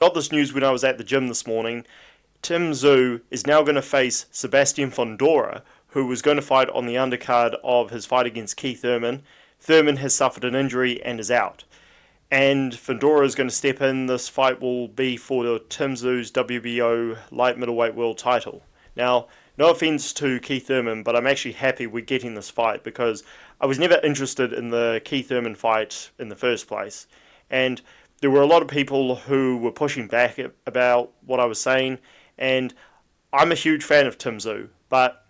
Got this news when I was at the gym this morning. Tszyu is now going to face Sebastian Fundora, who was going to fight on the undercard of his fight against Keith Thurman. Thurman has suffered an injury and is out. And Fundora is going to step in. This fight will be for Tszyu's WBO light middleweight world title. Now, no offense to Keith Thurman, but I'm actually happy we're getting this fight because I was never interested in the Keith Thurman fight in the first place. And there were a lot of people who were pushing back about what I was saying, and I'm a huge fan of Tszyu, but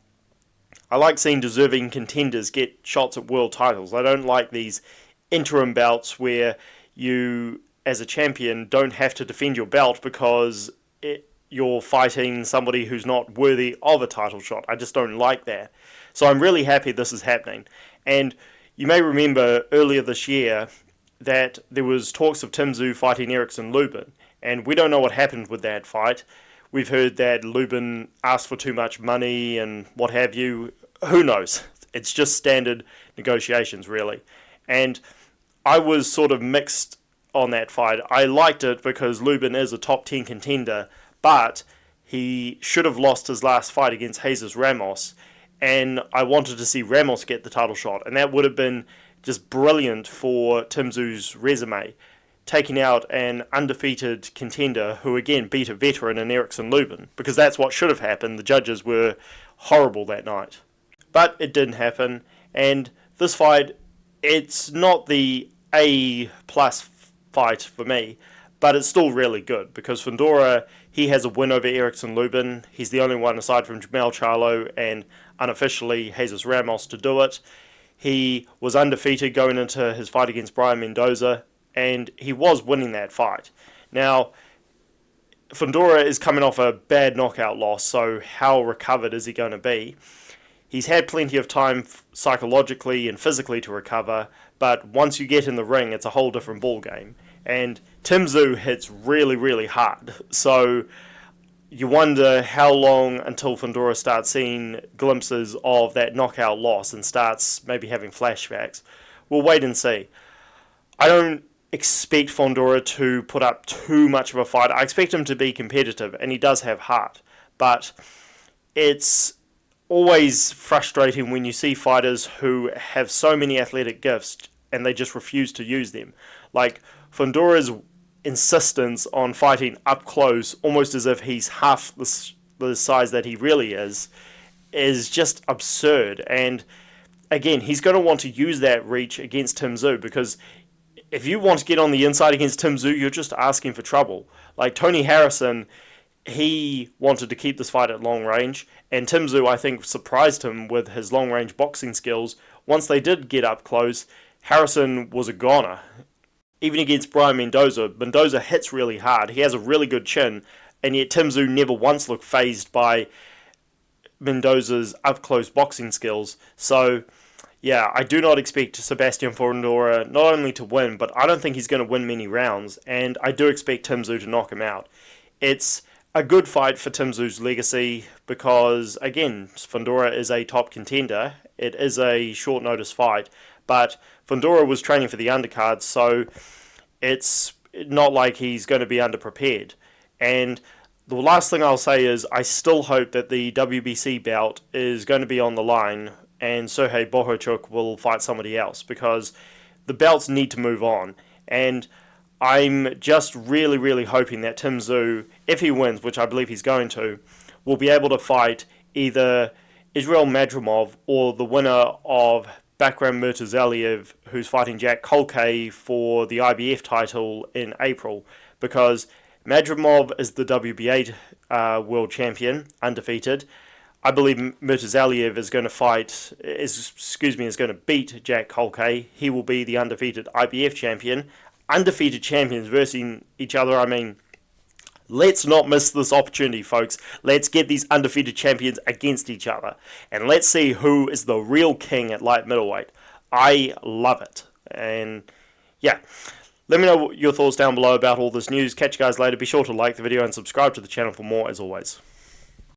I like seeing deserving contenders get shots at world titles. I don't like these interim bouts where you, as a champion, don't have to defend your belt because you're fighting somebody who's not worthy of a title shot. I just don't like that. So I'm really happy this is happening. And you may remember earlier this year that there was talks of Tszyu fighting Erickson Lubin, and we don't know what happened with that fight. We've heard that Lubin asked for too much money and what have you. Who knows? It's just standard negotiations, really. And I was sort of mixed on that fight. I liked it because Lubin is a top 10 contender, but he should have lost his last fight against Jesus Ramos, and I wanted to see Ramos get the title shot, and that would have been just brilliant for Tszyu's resume, taking out an undefeated contender who again beat a veteran in Erickson Lubin, because that's what should have happened. The judges were horrible that night. But it didn't happen, and this fight, it's not the A-plus fight for me, but it's still really good, because Fundora, he has a win over Erickson Lubin. He's the only one aside from Jamel Charlo and unofficially Jesus Ramos to do it. He was undefeated going into his fight against Brian Mendoza, and he was winning that fight. Now, Fundora is coming off a bad knockout loss, so how recovered is he going to be? He's had plenty of time psychologically and physically to recover, but once you get in the ring, it's a whole different ballgame. And Tszyu hits really, really hard, so you wonder how long until Fundora starts seeing glimpses of that knockout loss and starts maybe having flashbacks. We'll wait and see. I don't expect Fundora to put up too much of a fight. I expect him to be competitive, and he does have heart. But it's always frustrating when you see fighters who have so many athletic gifts and they just refuse to use them. Like Fundora's insistence on fighting up close, almost as if he's half the size that he really is just absurd. And again, he's going to want to use that reach against Tszyu, because if you want to get on the inside against Tszyu, you're just asking for trouble. Like Tony Harrison, he wanted to keep this fight at long range, and Tszyu, I think, surprised him with his long range boxing skills. Once they did get up close, Harrison was a goner. Even against Brian Mendoza, Mendoza hits really hard. He has a really good chin, and yet Tszyu never once looked fazed by Mendoza's up-close boxing skills. So, yeah, I do not expect Sebastian Fundora not only to win, but I don't think he's going to win many rounds, and I do expect Tszyu to knock him out. It's a good fight for Tszyu's legacy because, again, Fundora is a top contender. It is a short-notice fight, but Fundora was training for the undercard, so it's not like he's going to be underprepared. And the last thing I'll say is I still hope that the WBC bout is going to be on the line and Sergey Bohachuk will fight somebody else, because the belts need to move on. And I'm just really, really hoping that Tszyu, if he wins, which I believe he's going to, will be able to fight either Israel Madrimov or the winner of Bakram Murtazaliev, who's fighting Jack Kolkay for the IBF title in April, because Madrimov is the WBA world champion, undefeated. I believe Murtazaliev is going to beat Jack Kolkay. He will be the undefeated IBF champion. Undefeated champions versus each other. I mean, let's not miss this opportunity, folks. Let's get these undefeated champions against each other. And let's see who is the real king at light middleweight. I love it. And yeah, let me know your thoughts down below about all this news. Catch you guys later. Be sure to like the video and subscribe to the channel for more, as always.